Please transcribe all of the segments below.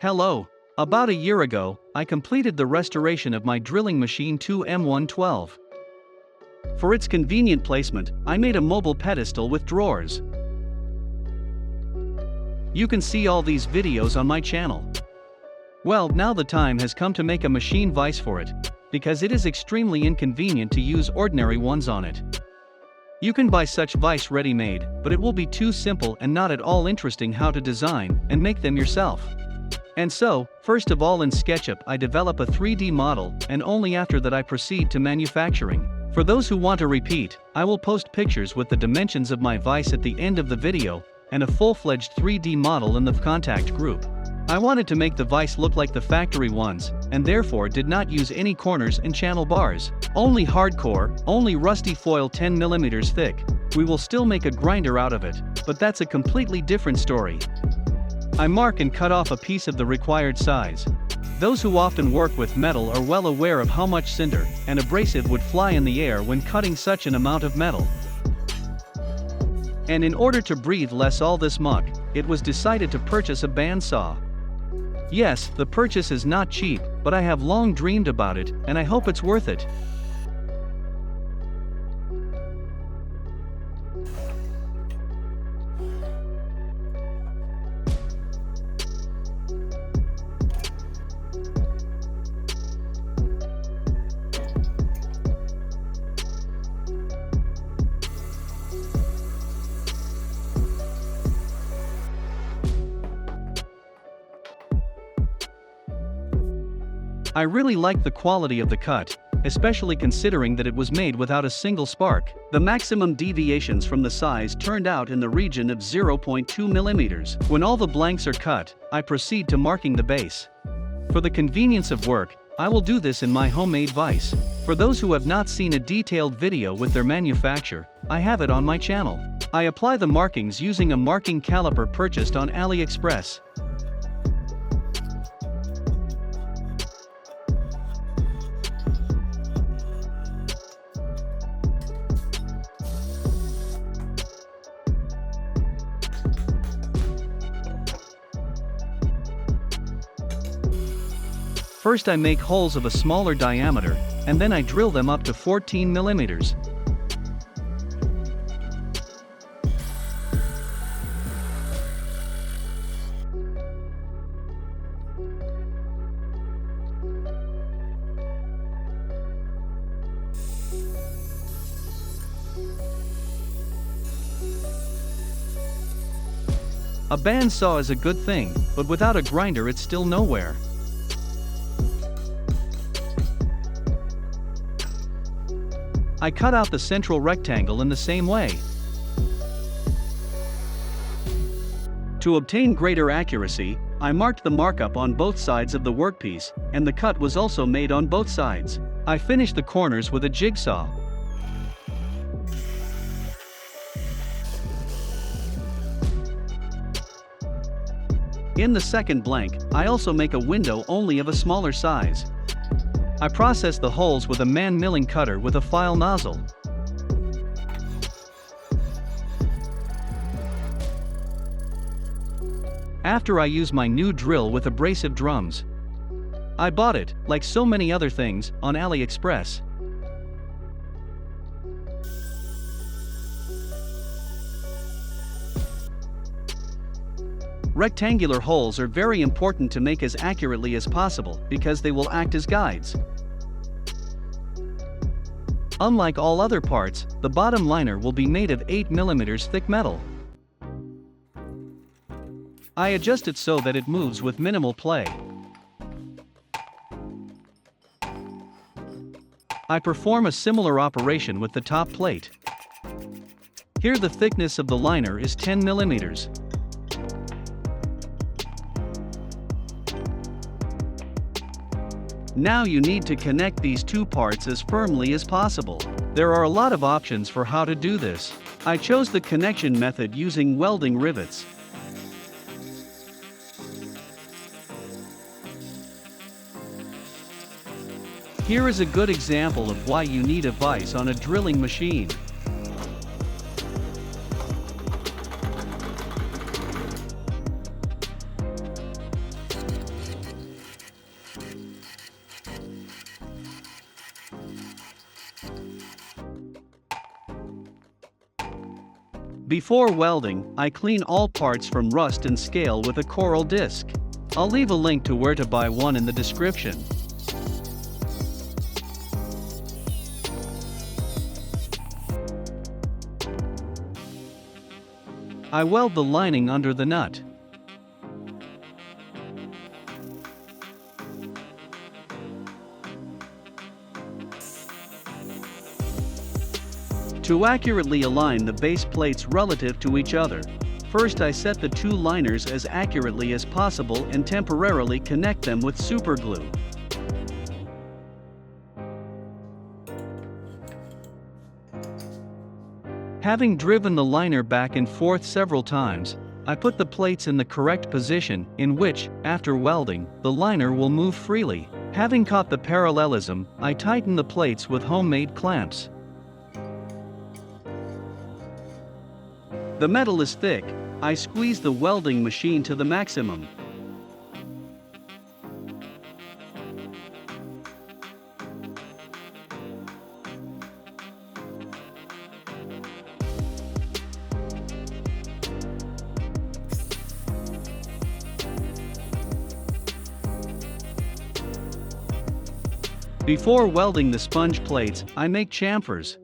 Hello. About a year ago, I completed the restoration of my drilling machine 2M112. For its convenient placement, I made a mobile pedestal with drawers. You can see all these videos on my channel. Well, now the time has come to make a machine vise for it, because it is extremely inconvenient to use ordinary ones on it. You can buy such vise ready-made, but it will be too simple and not at all interesting how to design and make them yourself. And so, first of all in SketchUp I develop a 3D model, and only after that I proceed to manufacturing. For those who want to repeat, I will post pictures with the dimensions of my vise at the end of the video, and a full-fledged 3D model in the contact group. I wanted to make the vise look like the factory ones, and therefore did not use any corners and channel bars. Only hardcore, only rusty foil 10mm thick. We will still make a grinder out of it, but that's a completely different story. I mark and cut off a piece of the required size. Those who often work with metal are well aware of how much cinder and abrasive would fly in the air when cutting such an amount of metal. And in order to breathe less all this muck, it was decided to purchase a bandsaw. Yes, the purchase is not cheap, but I have long dreamed about it, and I hope it's worth it. I really like the quality of the cut, especially considering that it was made without a single spark. The maximum deviations from the size turned out in the region of 0.2 mm. When all the blanks are cut, I proceed to marking the base. For the convenience of work, I will do this in my homemade vise. For those who have not seen a detailed video with their manufacture, I have it on my channel. I apply the markings using a marking caliper purchased on AliExpress. First I make holes of a smaller diameter, and then I drill them up to 14 mm. A bandsaw is a good thing, but without a grinder it's still nowhere. I cut out the central rectangle in the same way. To obtain greater accuracy, I marked the markup on both sides of the workpiece, and the cut was also made on both sides. I finished the corners with a jigsaw. In the second blank, I also make a window only of a smaller size. I process the holes with a man-milling cutter with a file nozzle. After I use my new drill with abrasive drums. I bought it, like so many other things, on AliExpress. Rectangular holes are very important to make as accurately as possible because they will act as guides. Unlike all other parts, the bottom liner will be made of 8 mm thick metal. I adjust it so that it moves with minimal play. I perform a similar operation with the top plate. Here the thickness of the liner is 10 mm. Now you need to connect these two parts as firmly as possible. There are a lot of options for how to do this. I chose the connection method using welding rivets. Here is a good example of why you need a vise on a drilling machine. Before welding, I clean all parts from rust and scale with a coral disc. I'll leave a link to where to buy one in the description. I weld the lining under the nut. To accurately align the base plates relative to each other, first I set the two liners as accurately as possible and temporarily connect them with superglue. Having driven the liner back and forth several times, I put the plates in the correct position, in which, after welding, the liner will move freely. Having caught the parallelism, I tighten the plates with homemade clamps. The metal is thick. I squeeze the welding machine to the maximum. Before welding the sponge plates, I make chamfers.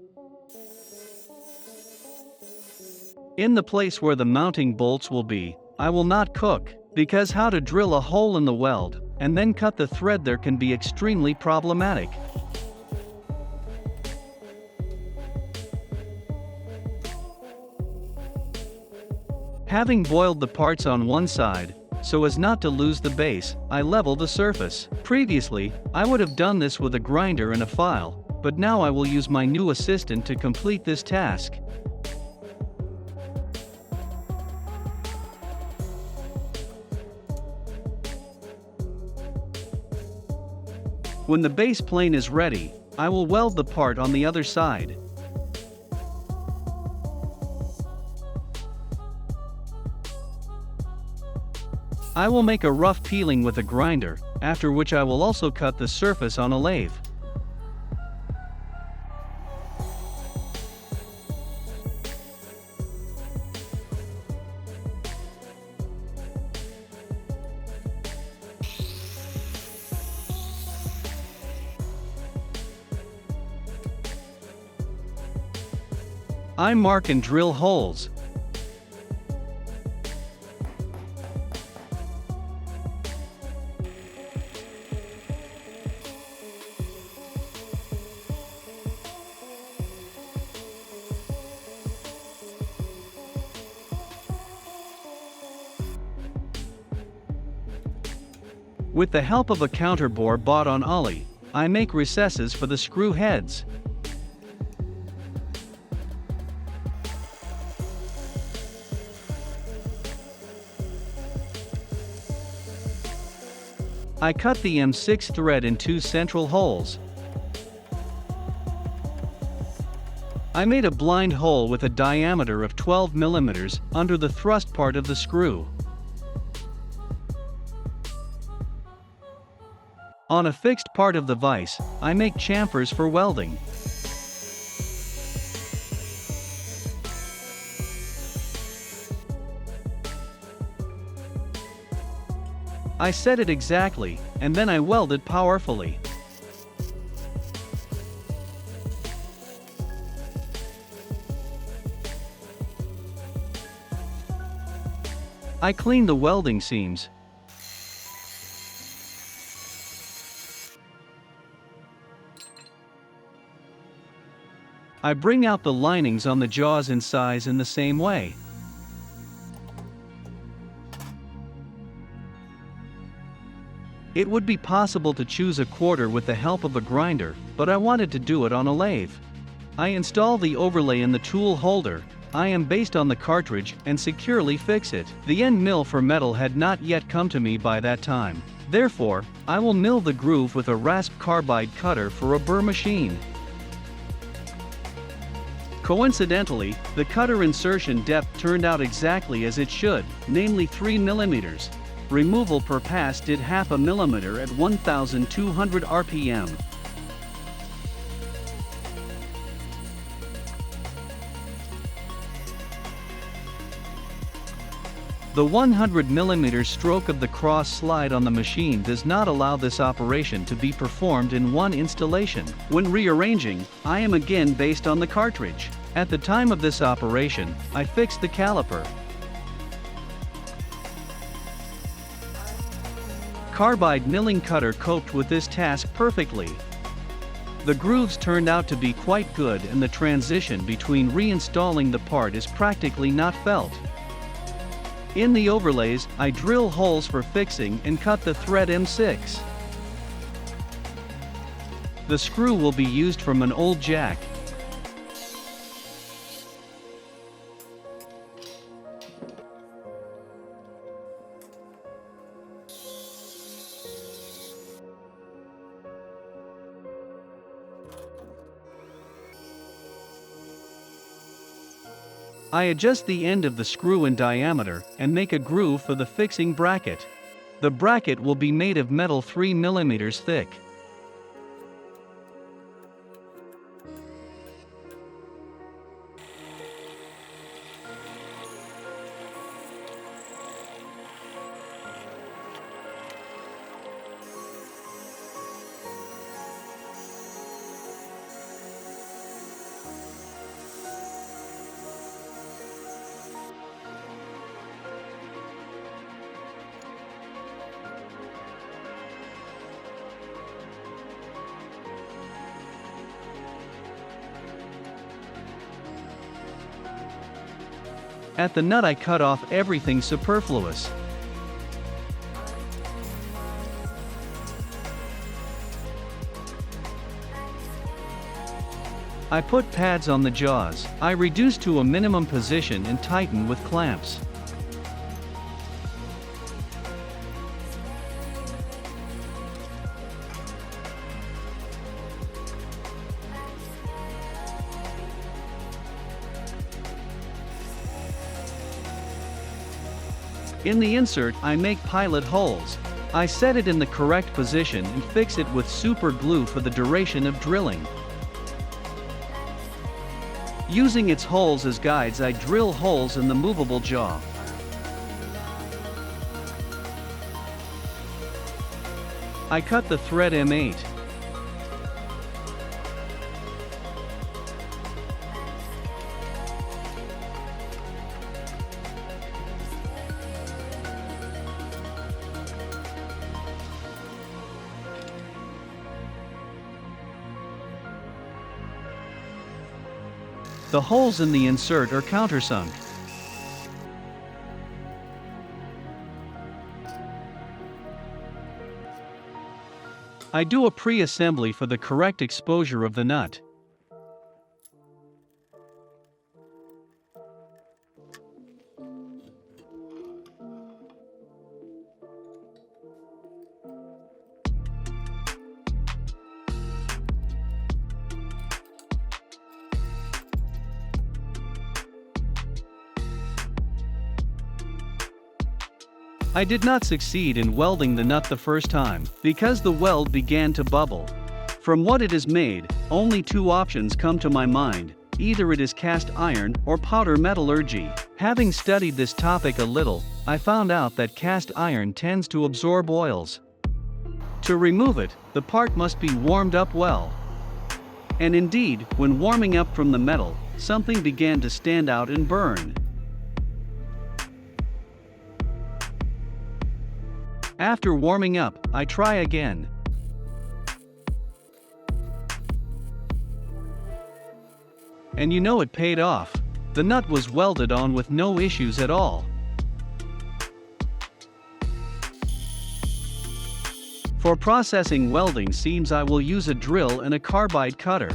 In the place where the mounting bolts will be, I will not cook, because how to drill a hole in the weld, and then cut the thread there can be extremely problematic. Having boiled the parts on one side, so as not to lose the base, I level the surface. Previously, I would have done this with a grinder and a file, but now I will use my new assistant to complete this task. When the base plane is ready, I will weld the part on the other side. I will make a rough peeling with a grinder, after which I will also cut the surface on a lathe. I mark and drill holes. With the help of a counterbore bought on Ollie, I make recesses for the screw heads. I cut the M6 thread in two central holes. I made a blind hole with a diameter of 12 mm under the thrust part of the screw. On a fixed part of the vise, I make chamfers for welding. I set it exactly, and then I weld it powerfully. I clean the welding seams. I bring out the linings on the jaws in size in the same way. It would be possible to choose a quarter with the help of a grinder, but I wanted to do it on a lathe. I install the overlay in the tool holder. I am based on the cartridge and securely fix it. The end mill for metal had not yet come to me by that time. Therefore, I will mill the groove with a rasp carbide cutter for a burr machine. Coincidentally, the cutter insertion depth turned out exactly as it should, namely 3 mm. Removal per pass did half a millimeter at 1200 RPM. The 100mm stroke of the cross slide on the machine does not allow this operation to be performed in one installation. When rearranging, I am again based on the cartridge. At the time of this operation, I fixed the caliper. Carbide milling cutter coped with this task perfectly. The grooves turned out to be quite good and the transition between reinstalling the part is practically not felt. In the overlays, I drill holes for fixing and cut the thread M6. The screw will be used from an old jack. I adjust the end of the screw in diameter and make a groove for the fixing bracket. The bracket will be made of metal 3mm thick. At the nut I cut off everything superfluous. I put pads on the jaws. I reduce to a minimum position and tighten with clamps. In the insert, I make pilot holes. I set it in the correct position and fix it with super glue for the duration of drilling. Using its holes as guides, I drill holes in the movable jaw. I cut the thread M8. The holes in the insert are countersunk. I do a pre-assembly for the correct exposure of the nut. I did not succeed in welding the nut the first time, because the weld began to bubble. From what it is made, only two options come to my mind: either it is cast iron or powder metallurgy. Having studied this topic a little, I found out that cast iron tends to absorb oils. To remove it, the part must be warmed up well. And indeed, when warming up from the metal, something began to stand out and burn. After warming up, I try again. And you know, it paid off. The nut was welded on with no issues at all. For processing welding seams, I will use a drill and a carbide cutter.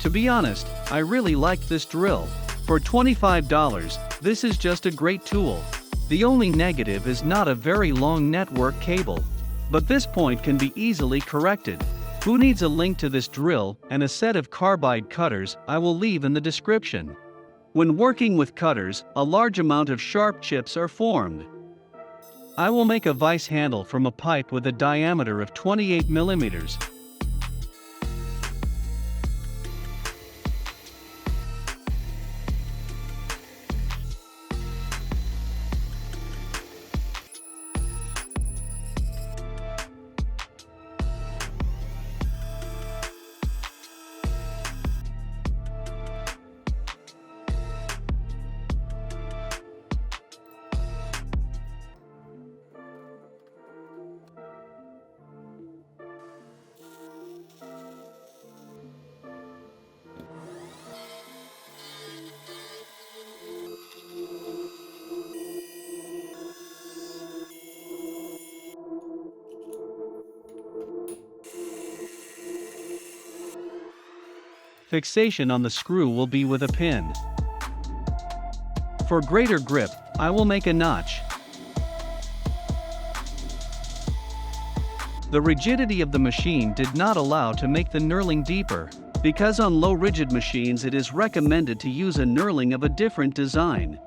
To be honest, I really like this drill. For $25, this is just a great tool. The only negative is not a very long network cable. But this point can be easily corrected. Who needs a link to this drill and a set of carbide cutters? I will leave in the description. When working with cutters, a large amount of sharp chips are formed. I will make a vise handle from a pipe with a diameter of 28 millimeters. fixation on the screw will be with a pin. For greater grip, I will make a notch. The rigidity of the machine did not allow to make the knurling deeper, because on low rigid machines it is recommended to use a knurling of a different design.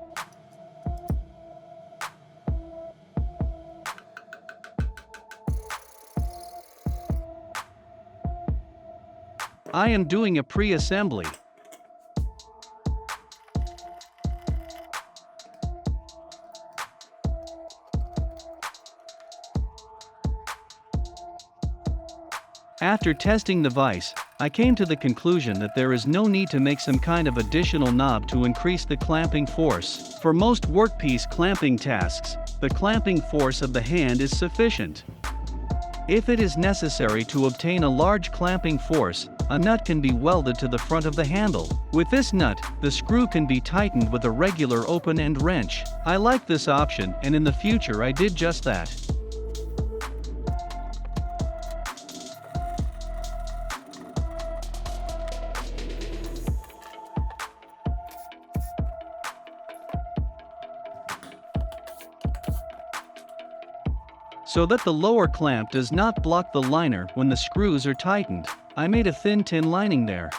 I am doing a pre-assembly. After testing the vise, I came to the conclusion that there is no need to make some kind of additional knob to increase the clamping force. For most workpiece clamping tasks, the clamping force of the hand is sufficient. If it is necessary to obtain a large clamping force, a nut can be welded to the front of the handle. With this nut, the screw can be tightened with a regular open-end wrench. I like this option, and in the future I did just that. So that the lower clamp does not block the liner when the screws are tightened, I made a thin tin lining there.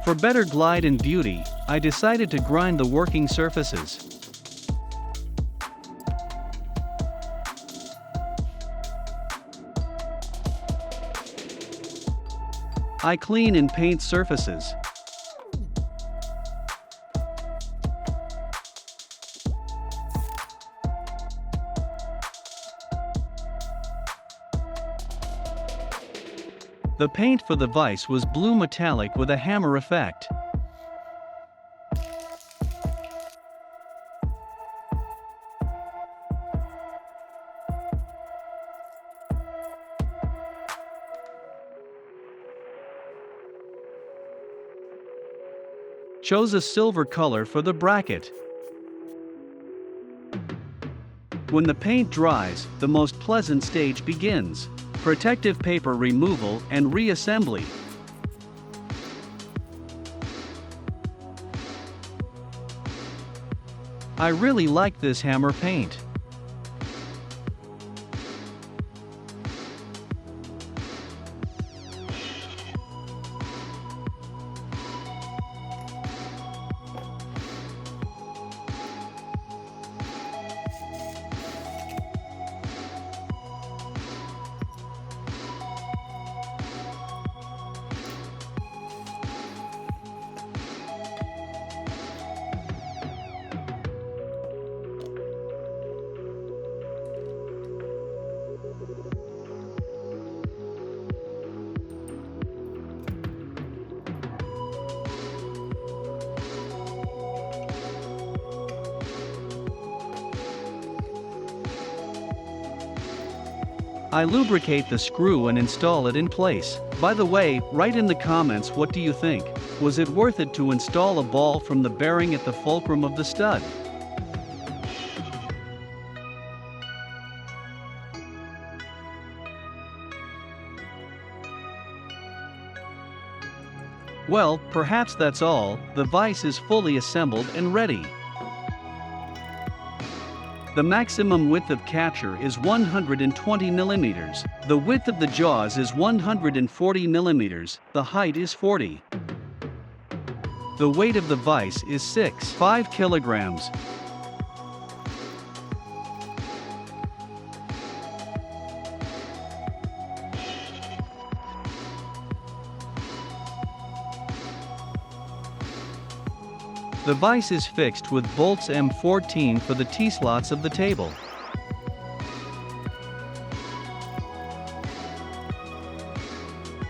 For better glide and beauty, I decided to grind the working surfaces. I clean and paint surfaces. The paint for the vise was blue metallic with a hammer effect. Chose a silver color for the bracket. When the paint dries, the most pleasant stage begins: protective paper removal and reassembly. I really like this hammer paint. I lubricate the screw and install it in place. By the way, write in the comments, what do you think? Was it worth it to install a ball from the bearing at the fulcrum of the stud? Well, perhaps that's all. The vise is fully assembled and ready. The maximum width of capture is 120 millimeters. The width of the jaws is 140 millimeters. The height is 40. The weight of the vise is 5 kilograms. The vise is fixed with bolts M14 for the T-slots of the table.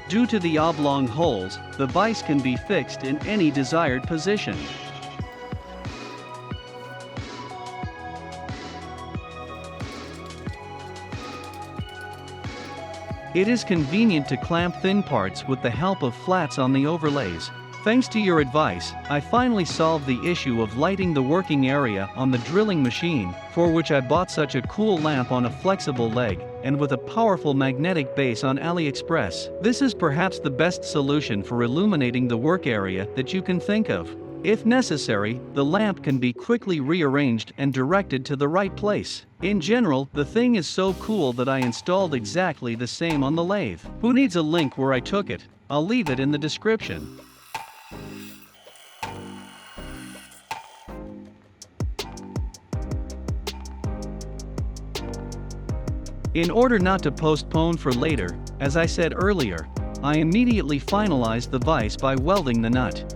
Due to the oblong holes, the vise can be fixed in any desired position. It is convenient to clamp thin parts with the help of flats on the overlays. Thanks to your advice, I finally solved the issue of lighting the working area on the drilling machine, for which I bought such a cool lamp on a flexible leg, and with a powerful magnetic base on AliExpress. This is perhaps the best solution for illuminating the work area that you can think of. If necessary, the lamp can be quickly rearranged and directed to the right place. In general, the thing is so cool that I installed exactly the same on the lathe. Who needs a link where I took it? I'll leave it in the description. In order not to postpone for later, as I said earlier, I immediately finalized the vise by welding the nut.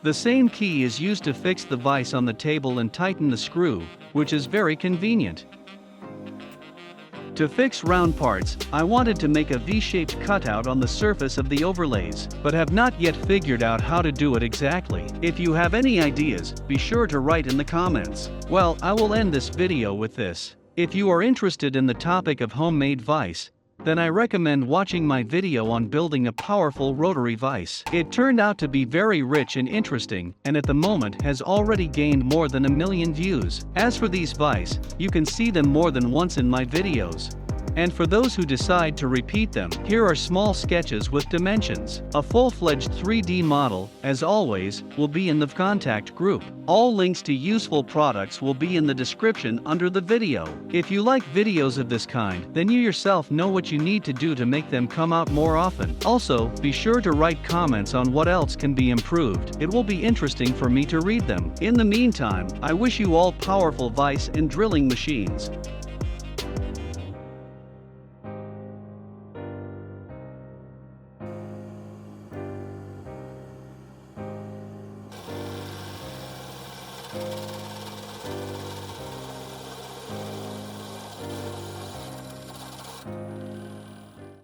The same key is used to fix the vise on the table and tighten the screw, which is very convenient. To fix round parts, I wanted to make a V-shaped cutout on the surface of the overlays, but have not yet figured out how to do it exactly. If you have any ideas, be sure to write in the comments. Well, I will end this video with this. If you are interested in the topic of homemade vise, then I recommend watching my video on building a powerful rotary vise. It turned out to be very rich and interesting, and at the moment has already gained more than 1 million views. As for these vise, you can see them more than once in my videos. And for those who decide to repeat them, here are small sketches with dimensions. A full-fledged 3D model, as always, will be in the contact group. All links to useful products will be in the description under the video. If you like videos of this kind, then you yourself know what you need to do to make them come out more often. Also, be sure to write comments on what else can be improved. It will be interesting for me to read them. In the meantime, I wish you all powerful vise and drilling machines.